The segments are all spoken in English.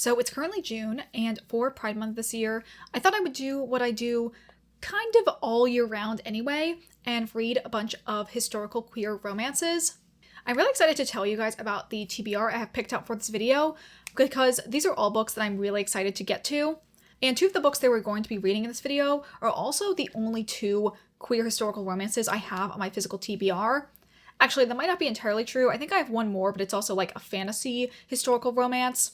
So it's currently June, and for Pride Month this year, I thought I would do what I do kind of all year round anyway, and read a bunch of historical queer romances. I'm really excited to tell you guys about the TBR I have picked out for this video, because these are all books that I'm really excited to get to. And two of the books that we're going to be reading in this video are also the only two queer historical romances I have on my physical TBR. Actually, that might not be entirely true. I think I have one more, but it's also like a fantasy historical romance.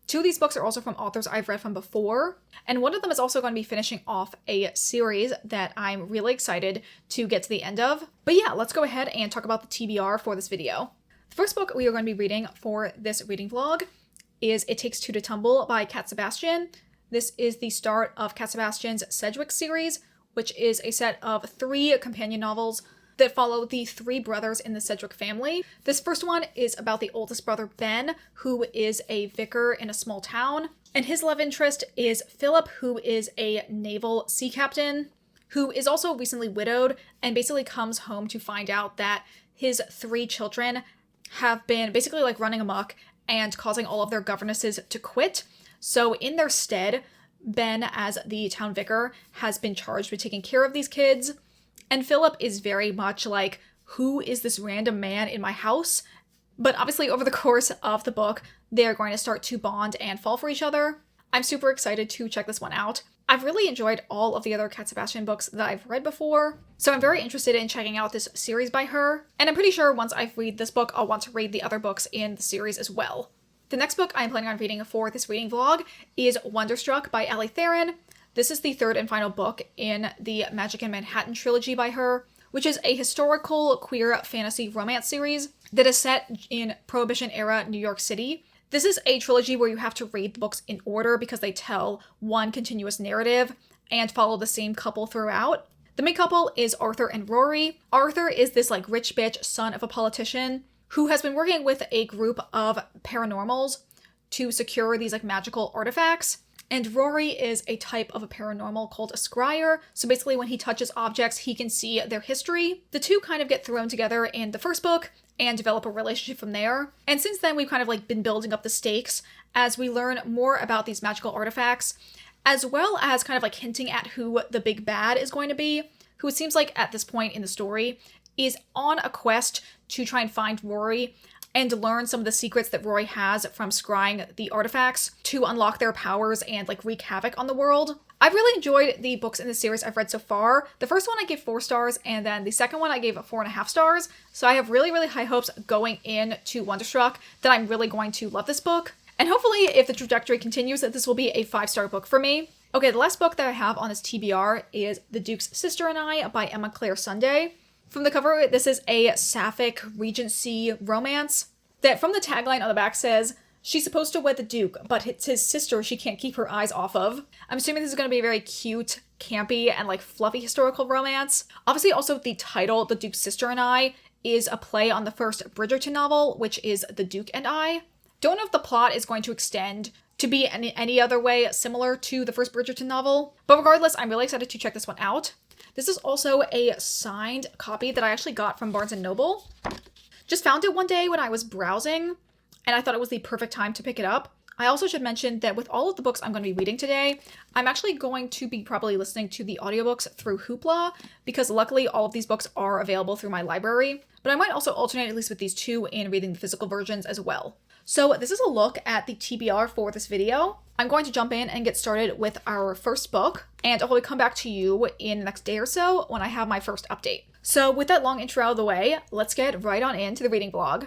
Two of these books are also from authors I've read from before, and one of them is also going to be finishing off a series that I'm really excited to get to the end of. But yeah, let's go ahead and talk about the TBR for this video. The first book we are going to be reading for this reading vlog is It Takes Two to Tumble by Cat Sebastian. This is the start of Cat Sebastian's Sedgwick series, which is a set of 3 companion novels that follow the 3 brothers in the Sedgwick family. This first one is about the oldest brother, Ben, who is a vicar in a small town. And his love interest is Philip, who is a naval sea captain, who is also recently widowed and basically comes home to find out that his 3 children have been basically like running amok and causing all of their governesses to quit. So in their stead, Ben, as the town vicar, has been charged with taking care of these kids. And Philip is very much like, who is this random man in my house? But obviously over the course of the book, they're going to start to bond and fall for each other. I'm super excited to check this one out. I've really enjoyed all of the other Cat Sebastian books that I've read before, so I'm very interested in checking out this series by her. And I'm pretty sure once I read this book, I'll want to read the other books in the series as well. The next book I'm planning on reading for this reading vlog is Wonderstruck by Ali Theron. This is the 3rd and final book in the Magic in Manhattan trilogy by her, which is a historical queer fantasy romance series that is set in Prohibition-era New York City. This is a trilogy where you have to read the books in order because they tell one continuous narrative and follow the same couple throughout. The main couple is Arthur and Rory. Arthur is this like rich bitch son of a politician who has been working with a group of paranormals to secure these like magical artifacts. And Rory is a type of a paranormal called a scryer. So basically when he touches objects, he can see their history. The two kind of get thrown together in the first book and develop a relationship from there. And since then, we've kind of like been building up the stakes as we learn more about these magical artifacts, as well as kind of like hinting at who the big bad is going to be, who it seems like at this point in the story is on a quest to try and find Rory and learn some of the secrets that Rory has from scrying the artifacts to unlock their powers and like wreak havoc on the world. I've really enjoyed the books in the series I've read so far. The first one I gave 4 stars, and then the second one I gave 4.5 stars. So I have really, really high hopes going into Wonderstruck that I'm really going to love this book. And hopefully, if the trajectory continues, that this will be a 5-star book for me. Okay, the last book that I have on this TBR is The Duke's Sister and I by Emma Claire Sunday. From the cover, this is a sapphic Regency romance that from the tagline on the back says, she's supposed to wed the Duke, but it's his sister she can't keep her eyes off of. I'm assuming this is going to be a very cute, campy, and like fluffy historical romance. Obviously also the title, The Duke's Sister and I, is a play on the first Bridgerton novel, which is The Duke and I. Don't know if the plot is going to extend to be any other way similar to the first Bridgerton novel, but regardless, I'm really excited to check this one out. This is also a signed copy that I actually got from Barnes & Noble. Just found it one day when I was browsing, and I thought it was the perfect time to pick it up. I also should mention that with all of the books I'm going to be reading today, I'm actually going to be probably listening to the audiobooks through Hoopla, because luckily all of these books are available through my library, but I might also alternate at least with these two in reading the physical versions as well. So this is a look at the TBR for this video. I'm going to jump in and get started with our first book, and I'll probably come back to you in the next day or so when I have my first update. So with that long intro out of the way, let's get right on into the reading vlog.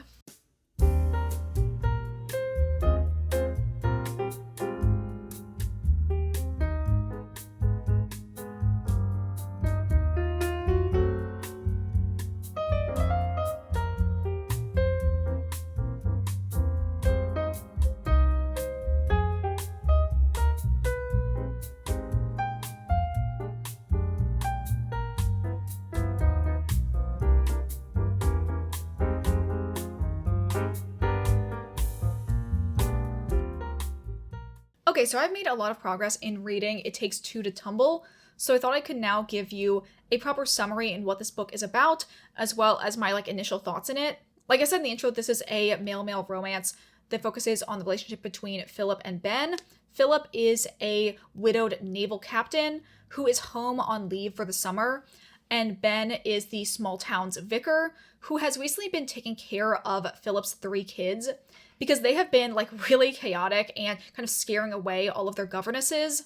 Okay, so I've made a lot of progress in reading It Takes Two to Tumble, so I thought I could now give you a proper summary in what this book is about, as well as my initial thoughts in it. Like I said in the intro, this is a male-male romance that focuses on the relationship between Philip and Ben. Philip is a widowed naval captain who is home on leave for the summer, and Ben is the small town's vicar who has recently been taking care of Philip's 3 kids because they have been like really chaotic and kind of scaring away all of their governesses.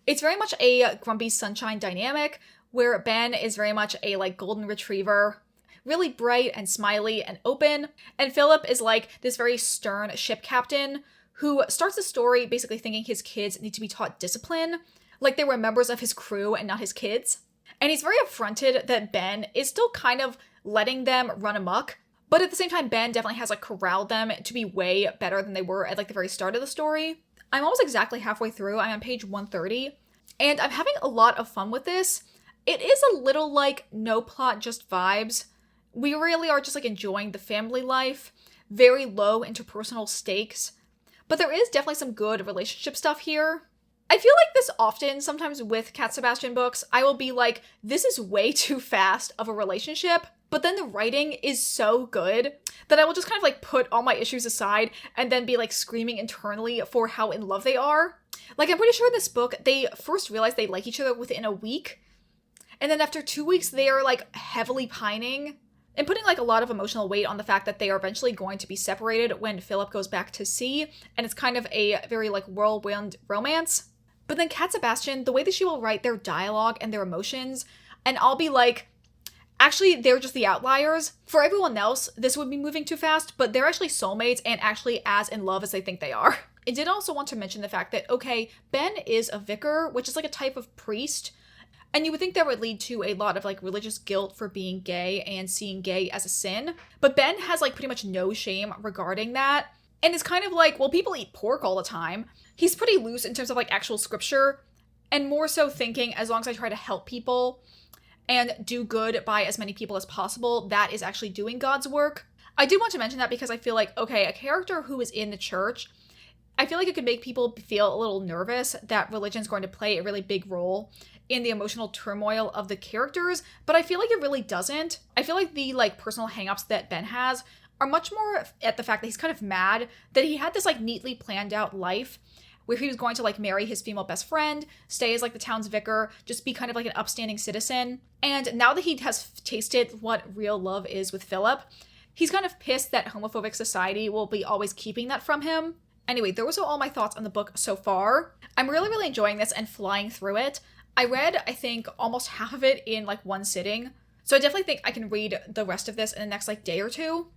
It's very much a Grumpy Sunshine dynamic where Ben is very much a like golden retriever, really bright and smiley and open, and Philip is like this very stern ship captain who starts the story basically thinking his kids need to be taught discipline, like they were members of his crew and not his kids. And he's very affronted that Ben is still kind of letting them run amok, but at the same time, Ben definitely has like corralled them to be way better than they were at like the very start of the story. I'm almost exactly halfway through. I'm on page 130, and I'm having a lot of fun with this. It is a little like no plot, just vibes. We really are just like enjoying the family life, very low interpersonal stakes, but there is definitely some good relationship stuff here. I feel like this often, sometimes with Cat Sebastian books, I will be like, this is way too fast of a relationship, but then the writing is so good that I will just kind of like put all my issues aside and then be like screaming internally for how in love they are. Like, I'm pretty sure in this book, they first realize they like each other within a week, and then after 2 weeks, they are like heavily pining and putting like a lot of emotional weight on the fact that they are eventually going to be separated when Philip goes back to sea, and it's kind of a very like whirlwind romance. But then Cat Sebastian, the way that she will write their dialogue and their emotions, and I'll be like, actually, they're just the outliers. For everyone else, this would be moving too fast, but they're actually soulmates and actually as in love as they think they are. I did also want to mention the fact that, okay, Ben is a vicar, which is like a type of priest, and you would think that would lead to a lot of like religious guilt for being gay and seeing gay as a sin. But Ben has like pretty much no shame regarding that. And it's kind of like, well, people eat pork all the time. He's pretty loose in terms of like actual scripture, and more so thinking as long as I try to help people and do good by as many people as possible, that is actually doing God's work. I do want to mention that because I feel like, okay, a character who is in the church, I feel like it could make people feel a little nervous that religion is going to play a really big role in the emotional turmoil of the characters, but I feel like it really doesn't. I feel like the like personal hangups that Ben has are much more at the fact that he's kind of mad that he had this like neatly planned out life where he was going to like marry his female best friend, stay as like the town's vicar, just be kind of like an upstanding citizen. And now that he has tasted what real love is with Philip, he's kind of pissed that homophobic society will be always keeping that from him. Anyway, those are all my thoughts on the book so far. I'm really, really enjoying this and flying through it. I read, I think, almost half of it in like one sitting. So I definitely think I can read the rest of this in the next like day or two.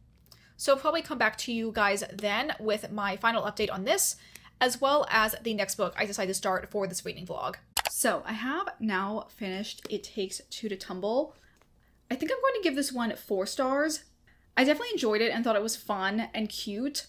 So I'll probably come back to you guys then with my final update on this, as well as the next book I decided to start for this reading vlog. So I have now finished It Takes Two to Tumble. I think I'm going to give this one 4 stars. I definitely enjoyed it and thought it was fun and cute,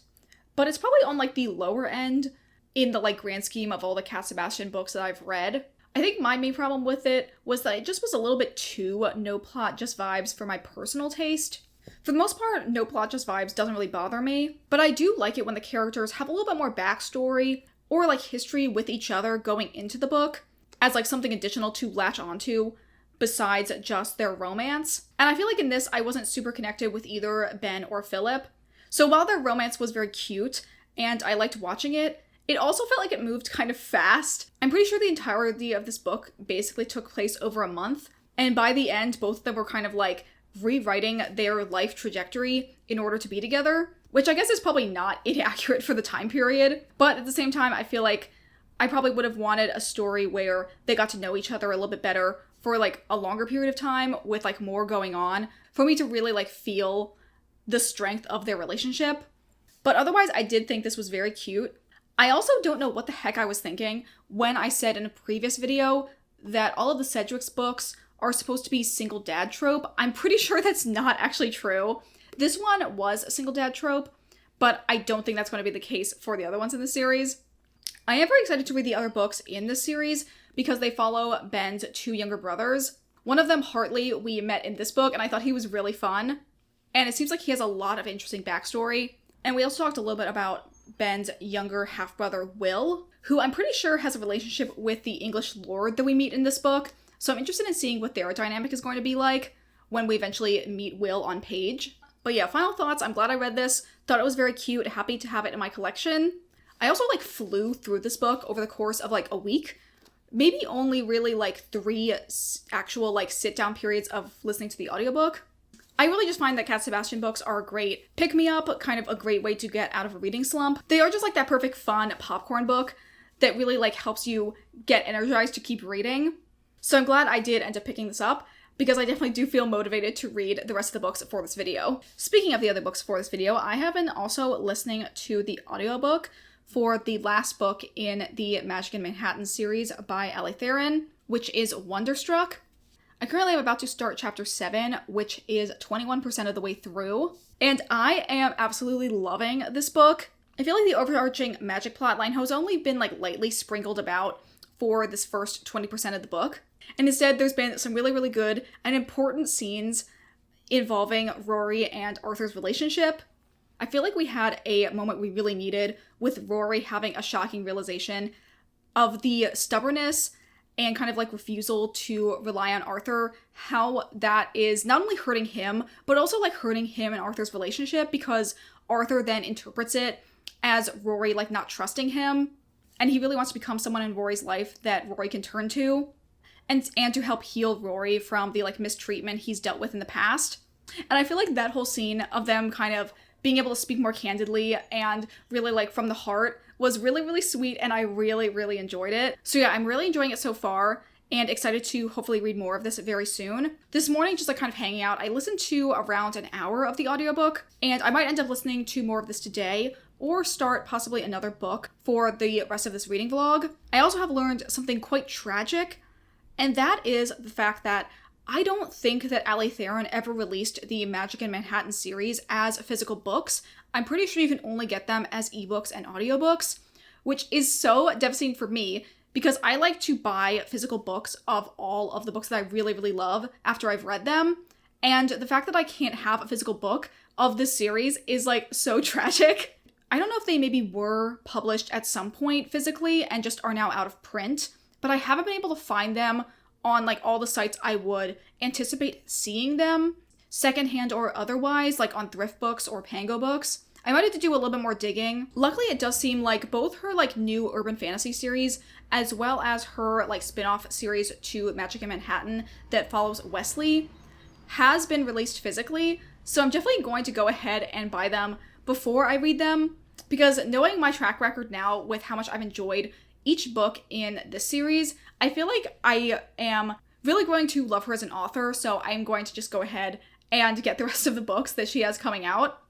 but it's probably on like the lower end in the like grand scheme of all the Cat Sebastian books that I've read. I think my main problem with it was that it just was a little bit too no plot, just vibes for my personal taste. For the most part, no plot, just vibes doesn't really bother me, but I do like it when the characters have a little bit more backstory or like history with each other going into the book as like something additional to latch onto besides just their romance. And I feel like in this, I wasn't super connected with either Ben or Philip. So while their romance was very cute and I liked watching it, it also felt like it moved kind of fast. I'm pretty sure the entirety of this book basically took place over a month, and by the end, both of them were kind of like rewriting their life trajectory in order to be together, which I guess is probably not inaccurate for the time period. But at the same time, I feel like I probably would have wanted a story where they got to know each other a little bit better for like a longer period of time with like more going on for me to really like feel the strength of their relationship. But otherwise, I did think this was very cute. I also don't know what the heck I was thinking when I said in a previous video that all of the Cedric's books are supposed to be single dad trope. I'm pretty sure that's not actually true. This one was a single dad trope, but I don't think that's going to be the case for the other ones in the series. I am very excited to read the other books in this series because they follow Ben's 2 younger brothers. One of them, Hartley, we met in this book and I thought he was really fun. And it seems like he has a lot of interesting backstory. And we also talked a little bit about Ben's younger half-brother, Will, who I'm pretty sure has a relationship with the English lord that we meet in this book. So I'm interested in seeing what their dynamic is going to be like when we eventually meet Will on page. But yeah, final thoughts. I'm glad I read this. Thought it was very cute. Happy to have it in my collection. I also like flew through this book over the course of like a week. Maybe only really like 3 actual like sit down periods of listening to the audiobook. I really just find that Cat Sebastian books are a great pick-me-up, kind of a great way to get out of a reading slump. They are just like that perfect fun popcorn book that really like helps you get energized to keep reading. So I'm glad I did end up picking this up, because I definitely do feel motivated to read the rest of the books for this video. Speaking of the other books for this video, I have been also listening to the audiobook for the last book in the Magic in Manhattan series by Ali Theron, which is Wonderstruck. I currently am about to start chapter 7, which is 21% of the way through, and I am absolutely loving this book. I feel like the overarching magic plotline has only been like lightly sprinkled about for this first 20% of the book, and instead there's been some really, really good and important scenes involving Rory and Arthur's relationship. I feel like we had a moment we really needed with Rory having a shocking realization of the stubbornness and kind of like refusal to rely on Arthur, how that is not only hurting him, but also like hurting him and Arthur's relationship, because Arthur then interprets it as Rory like not trusting him, and he really wants to become someone in Rory's life that Rory can turn to, and to help heal Rory from the like mistreatment he's dealt with in the past. And I feel like that whole scene of them kind of being able to speak more candidly and really like from the heart was really, really sweet, and I really, really enjoyed it. So yeah, I'm really enjoying it so far and excited to hopefully read more of this very soon. This morning, just like kind of hanging out, I listened to around an hour of the audiobook, and I might end up listening to more of this today or start possibly another book for the rest of this reading vlog. I also have learned something quite tragic, and that is the fact that I don't think that Ali Theron ever released the Magic in Manhattan series as physical books. I'm pretty sure you can only get them as ebooks and audiobooks, which is so devastating for me, because I like to buy physical books of all of the books that I really, really love after I've read them. And the fact that I can't have a physical book of this series is like so tragic. I don't know if they maybe were published at some point physically and just are now out of print, but I haven't been able to find them on like all the sites I would anticipate seeing them, secondhand or otherwise, like on Thrift Books or Pango Books. I might have to do a little bit more digging. Luckily, it does seem like both her like new urban fantasy series, as well as her like spin-off series to Magic in Manhattan that follows Wesley, has been released physically. So I'm definitely going to go ahead and buy them before I read them, because knowing my track record now with how much I've enjoyed each book in this series, I feel like I am really going to love her as an author, so I'm going to just go ahead and get the rest of the books that she has coming out.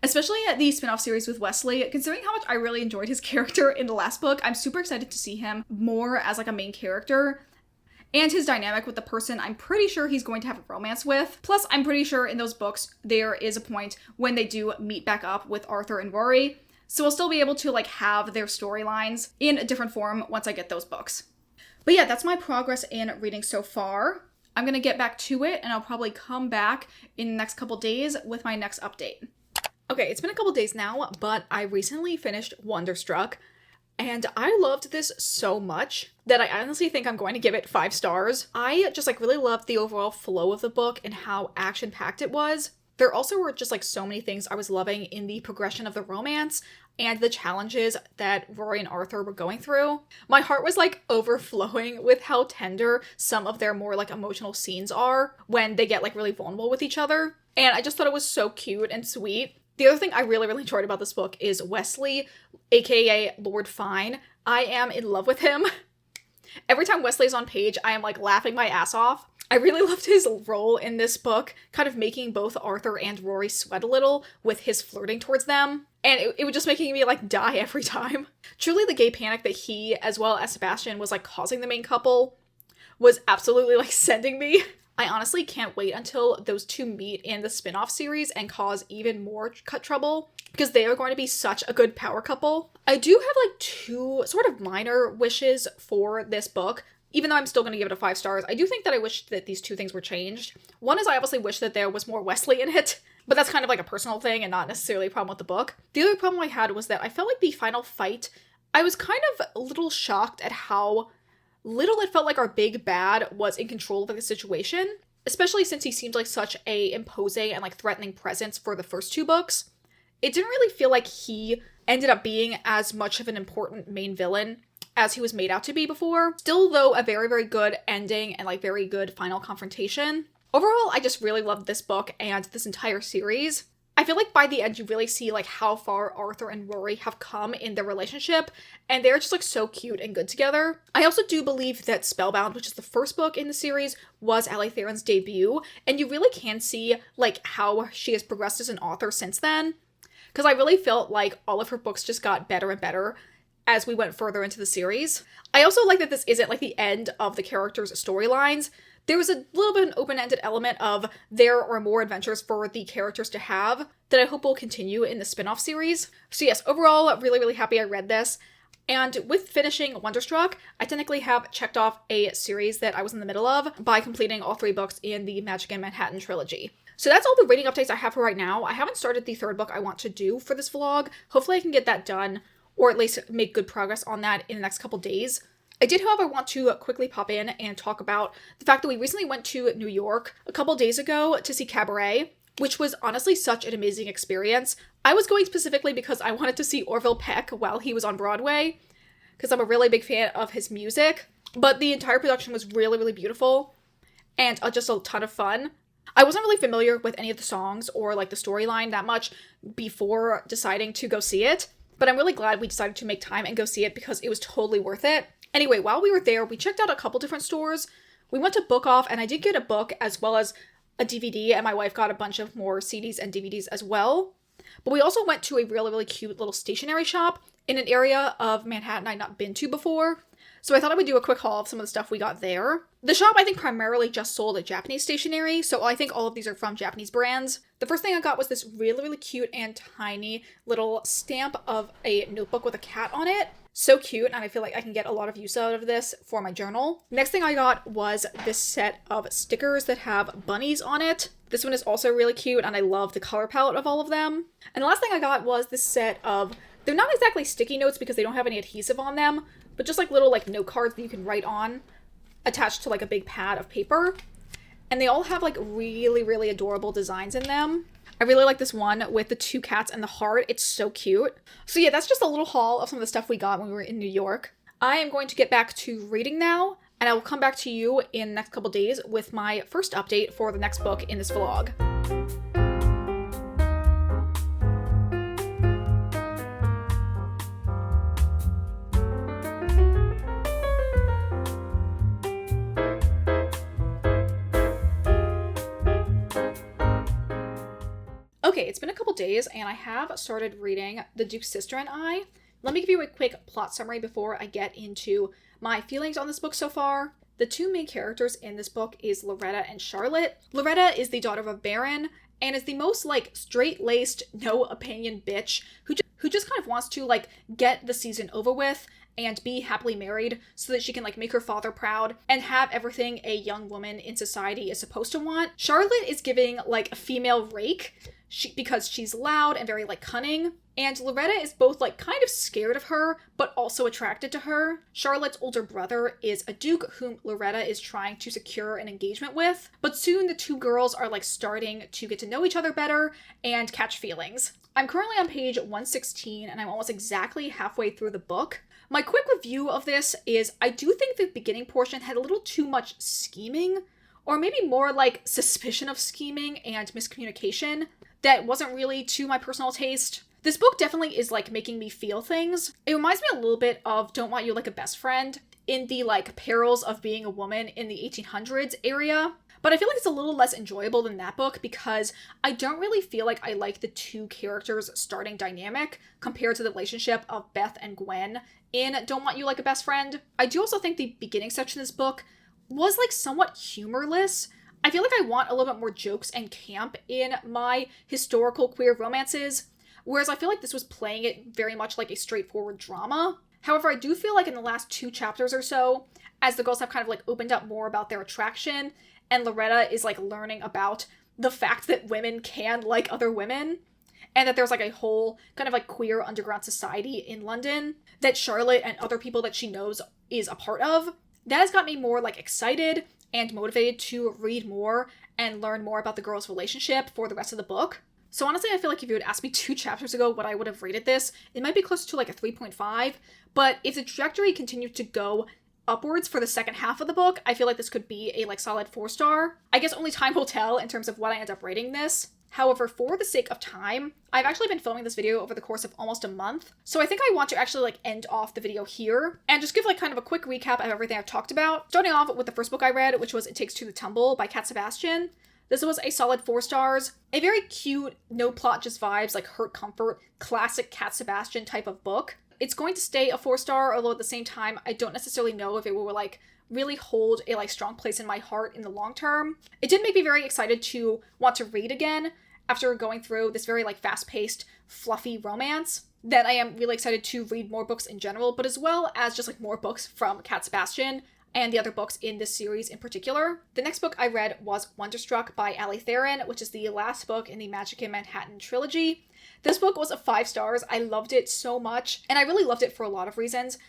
Especially the spin-off series with Wesley, considering how much I really enjoyed his character in the last book, I'm super excited to see him more as like a main character. And his dynamic with the person I'm pretty sure he's going to have a romance with. Plus, I'm pretty sure in those books there is a point when they do meet back up with Arthur and Rory. So we'll still be able to like have their storylines in a different form once I get those books. But yeah, that's my progress in reading so far. I'm gonna get back to it, and I'll probably come back in the next couple days with my next update. Okay, it's been a couple days now, but I recently finished Wonderstruck, and I loved this so much that I honestly think I'm going to give it 5 stars. I just like really loved the overall flow of the book and how action-packed it was. There also were just like so many things I was loving in the progression of the romance and the challenges that Rory and Arthur were going through. My heart was like overflowing with how tender some of their more like emotional scenes are when they get like really vulnerable with each other. And I just thought it was so cute and sweet. The other thing I really, really enjoyed about this book is Wesley, aka Lord Fine. I am in love with him. Every time Wesley's on page, I am like laughing my ass off. I really loved his role in this book, kind of making both Arthur and Rory sweat a little with his flirting towards them. And it was just making me like die every time. Truly the gay panic that he, as well as Sebastian, was like causing the main couple was absolutely like sending me. I honestly can't wait until those two meet in the spin-off series and cause even more cut trouble, because they are going to be such a good power couple. I do have like 2 sort of minor wishes for this book. Even though I'm still going to give it a 5 stars, I do think that I wish that these 2 things were changed. One is I obviously wish that there was more Wesley in it, but that's kind of like a personal thing and not necessarily a problem with the book. The other problem I had was that I felt like the final fight, I was kind of a little shocked at how little it felt like our big bad was in control of the situation. especially since he seemed like such a imposing and like threatening presence for the first two books. It didn't really feel like he ended up being as much of an important main villain as he was made out to be before. Still, though, a very, very good ending and like very good final confrontation. Overall, I just really loved this book and this entire series. I feel like by the end, you really see like how far Arthur and Rory have come in their relationship, and they're just like so cute and good together. I also do believe that Spellbound, which is the first book in the series, was Allie Theron's debut, and you really can see like how she has progressed as an author since then. Because I really felt like all of her books just got better and better as we went further into the series. I also like that this isn't like the end of the characters' storylines. There was a little bit of an open-ended element of there are more adventures for the characters to have that I hope will continue in the spin-off series. So yes, overall, really, really happy I read this. And with finishing Wonderstruck, I technically have checked off a series that I was in the middle of by completing all 3 books in the Magic in Manhattan trilogy. So that's all the reading updates I have for right now. I haven't started the 3rd book I want to do for this vlog. Hopefully I can get that done, or at least make good progress on that in the next couple days. I did, however, want to quickly pop in and talk about the fact that we recently went to New York a couple days ago to see Cabaret, which was honestly such an amazing experience. I was going specifically because I wanted to see Orville Peck while he was on Broadway, because I'm a really big fan of his music, but the entire production was really, really beautiful and just a ton of fun. I wasn't really familiar with any of the songs or like the storyline that much before deciding to go see it, but I'm really glad we decided to make time and go see it because it was totally worth it. Anyway, while we were there, we checked out a couple different stores. We went to Book Off, and I did get a book as well as a DVD, and my wife got a bunch of more CDs and DVDs as well. But we also went to a really, really cute little stationery shop in an area of Manhattan I'd not been to before. So I thought I would do a quick haul of some of the stuff we got there. The shop, I think, primarily just sold Japanese stationery, so I think all of these are from Japanese brands. The first thing I got was this really, really cute and tiny little stamp of a notebook with a cat on it. So cute, and I feel like I can get a lot of use out of this for my journal. Next thing I got was this set of stickers that have bunnies on it. This one is also really cute, and I love the color palette of all of them. And the last thing I got was this set of, they're not exactly sticky notes because they don't have any adhesive on them, but just like little like note cards that you can write on, attached to like a big pad of paper. And they all have like really, really adorable designs in them. I really like this one with the 2 cats and the heart. It's so cute. So yeah, that's just a little haul of some of the stuff we got when we were in New York. I am going to get back to reading now, and I will come back to you in the next couple days with my first update for the next book in this vlog. Okay, it's been a couple days, and I have started reading The Duke's Sister and I. Let me give you a quick plot summary before I get into my feelings on this book so far. The 2 main characters in this book is Loretta and Charlotte. Loretta is the daughter of a baron, and is the most, like, straight-laced, no-opinion bitch who just kind of wants to, like, get the season over with and be happily married so that she can, like, make her father proud and have everything a young woman in society is supposed to want. Charlotte is giving, like, a female rake, because she's loud and very, like, cunning. And Loretta is both, like, kind of scared of her, but also attracted to her. Charlotte's older brother is a duke whom Loretta is trying to secure an engagement with. But soon the 2 girls are, like, starting to get to know each other better and catch feelings. I'm currently on page 116, and I'm almost exactly halfway through the book. My quick review of this is I do think the beginning portion had a little too much scheming, or maybe more like suspicion of scheming and miscommunication that wasn't really to my personal taste. This book definitely is like making me feel things. It reminds me a little bit of Don't Want You Like a Best Friend in the like perils of being a woman in the 1800s area. But I feel like it's a little less enjoyable than that book because I don't really feel like I like the 2 characters' starting dynamic compared to the relationship of Beth and Gwen in Don't Want You Like a Best Friend. I do also think the beginning section of this book was like somewhat humorless. I feel like I want a little bit more jokes and camp in my historical queer romances, whereas I feel like this was playing it very much like a straightforward drama. However, I do feel like in the last 2 chapters or so, as the girls have kind of like opened up more about their attraction, and Loretta is like learning about the fact that women can like other women, and that there's like a whole kind of like queer underground society in London that Charlotte and other people that she knows is a part of. That has got me more like excited and motivated to read more and learn more about the girls' relationship for the rest of the book. So honestly, I feel like if you had asked me 2 chapters ago what I would have rated this, it might be closer to like a 3.5, but if the trajectory continued to go upwards for the second half of the book, I feel like this could be a like solid 4-star. I guess only time will tell in terms of what I end up rating this. However, for the sake of time, I've actually been filming this video over the course of almost a month, so I think I want to actually like end off the video here and just give like kind of a quick recap of everything I've talked about. Starting off with the first book I read, which was It Takes Two to Tumble by Cat Sebastian. This was a solid 4 stars, a very cute, no plot, just vibes, like Hurt Comfort, classic Cat Sebastian type of book. It's going to stay a 4-star, although at the same time, I don't necessarily know if it will like really hold a like strong place in my heart in the long term. It did make me very excited to want to read again after going through this very like fast-paced, fluffy romance. That I am really excited to read more books in general, but as well as just like more books from Cat Sebastian and the other books in this series in particular. The next book I read was Wonderstruck by Ali Theron, which is the last book in the Magic in Manhattan trilogy. This book was a 5 stars. I loved it so much, and I really loved it for a lot of reasons.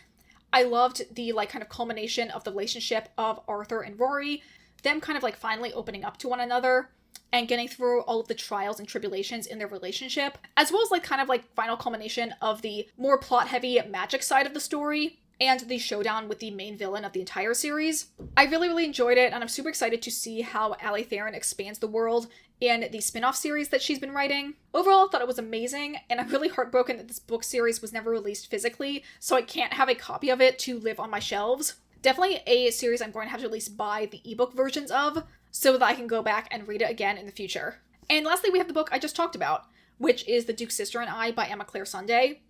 I loved the like kind of culmination of the relationship of Arthur and Rory, them kind of like finally opening up to one another and getting through all of the trials and tribulations in their relationship, as well as like kind of like final culmination of the more plot-heavy magic side of the story and the showdown with the main villain of the entire series. I really, really enjoyed it, and I'm super excited to see how Ali Theron expands the world in the spin-off series that she's been writing. Overall, I thought it was amazing, and I'm really heartbroken that this book series was never released physically, so I can't have a copy of it to live on my shelves. Definitely a series I'm going to have to at least buy the ebook versions of, so that I can go back and read it again in the future. And lastly, we have the book I just talked about, which is The Duke's Sister and I by Emma Claire Sunday.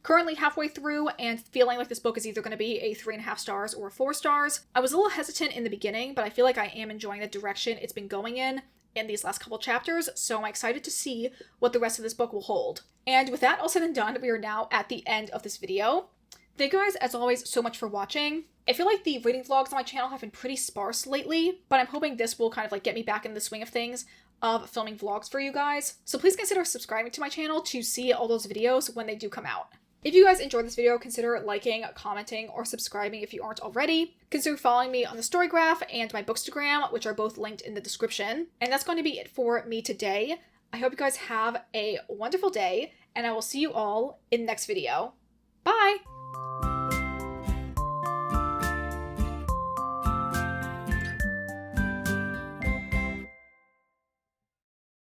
Currently halfway through and feeling like this book is either going to be a 3.5 stars or 4 stars. I was a little hesitant in the beginning, but I feel like I am enjoying the direction it's been going in these last couple chapters, so I'm excited to see what the rest of this book will hold. And with that all said and done, we are now at the end of this video. Thank you guys, as always, so much for watching. I feel like the reading vlogs on my channel have been pretty sparse lately, but I'm hoping this will kind of like get me back in the swing of things of filming vlogs for you guys. So please consider subscribing to my channel to see all those videos when they do come out. If you guys enjoyed this video, consider liking, commenting, or subscribing if you aren't already. Consider following me on the Storygraph and my Bookstagram, which are both linked in the description. And that's going to be it for me today. I hope you guys have a wonderful day, and I will see you all in the next video. Bye!